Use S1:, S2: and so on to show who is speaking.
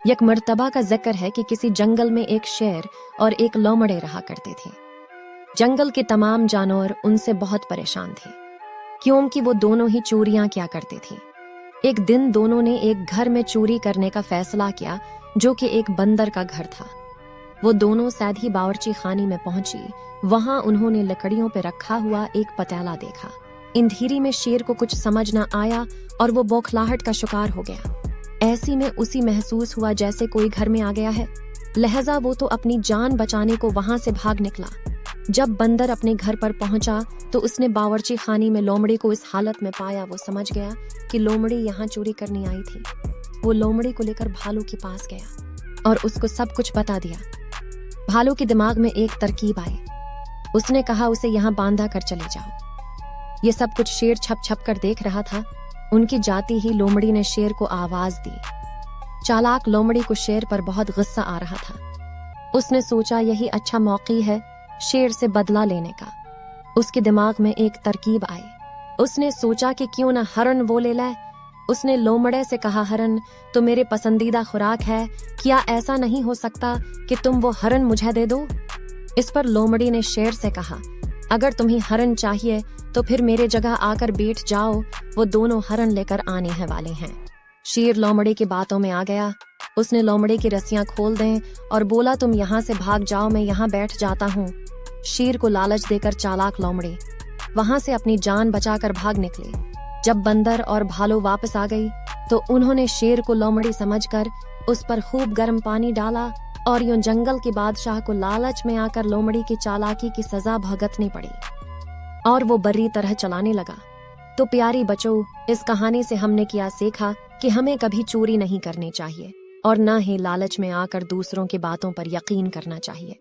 S1: एक मर्तबा का जिक्र है कि किसी जंगल में एक शेर और एक लोमड़े रहा करते थे। जंगल के तमाम जानवर उनसे बहुत परेशान थे, क्योंकि वो दोनों ही चोरियां किया करते थे। एक दिन दोनों ने एक घर में चोरी करने का फैसला किया, जो कि एक बंदर का घर था। वो दोनों सीधी बावर्ची खाने में पहुंची। वहां उन्होंने लकड़ियों पर रखा हुआ एक पतीला देखा। अंधेरी में शेर को कुछ समझ न आया और वो बौखलाहट का शिकार हो गया। ऐसी में उसी महसूस हुआ जैसे कोई घर में आ गया है। लिहाजा वो तो अपनी जान बचाने को वहां से भाग निकला। जब बंदर अपने घर पर पहुंचा तो उसने बावर्ची खाने में लोमड़ी को इस हालत में पाया। वो समझ गया कि लोमड़ी यहाँ चोरी करने आई थी। वो लोमड़ी को लेकर भालू के पास गया और उसको सब कुछ बता दिया। भालू के दिमाग में एक तरकीब आई। उसने कहा, उसे यहाँ बांधा कर चले जाओ। ये सब कुछ शेर छप छप कर देख रहा था। उनकी जाती ही लोमड़ी ने शेर को आवाज दी। चालाक लोमड़ी को शेर पर बहुत गुस्सा आ रहा था। उसने सोचा यही अच्छा मौका है शेर से बदला लेने का। उसके दिमाग में एक तरकीब आई। उसने सोचा कि क्यों ना हरन वो ले लाए। उसने लोमड़े से कहा, हरन तो मेरे पसंदीदा खुराक है, क्या ऐसा नहीं हो सकता कि तुम वो हरन मुझे दे दो? इस पर लोमड़ी ने शेर से कहा, अगर तुम्हें हरन चाहिए तो फिर मेरे जगह आकर बैठ जाओ, वो दोनों हरन लेकर आने हैं वाले हैं। शेर लोमड़ी की बातों में आ गया। उसने लोमड़ी की रस्सियां खोल दें और बोला, तुम यहाँ से भाग जाओ, मैं यहाँ बैठ जाता हूँ। शेर को लालच देकर चालाक लोमड़ी वहां से अपनी जान बचाकर भाग निकले। जब बंदर और भालू वापस आ गई तो उन्होंने शेर को लोमड़ी समझकर उस पर खूब गर्म पानी डाला और यूं जंगल के बादशाह को लालच में आकर लोमड़ी की चालाकी की सजा भुगतनी पड़ी और वो बर्री तरह चलाने लगा। तो प्यारी बच्चों, इस कहानी से हमने क्या सीखा कि हमें कभी चोरी नहीं करनी चाहिए और न ही लालच में आकर दूसरों की बातों पर यकीन करना चाहिए।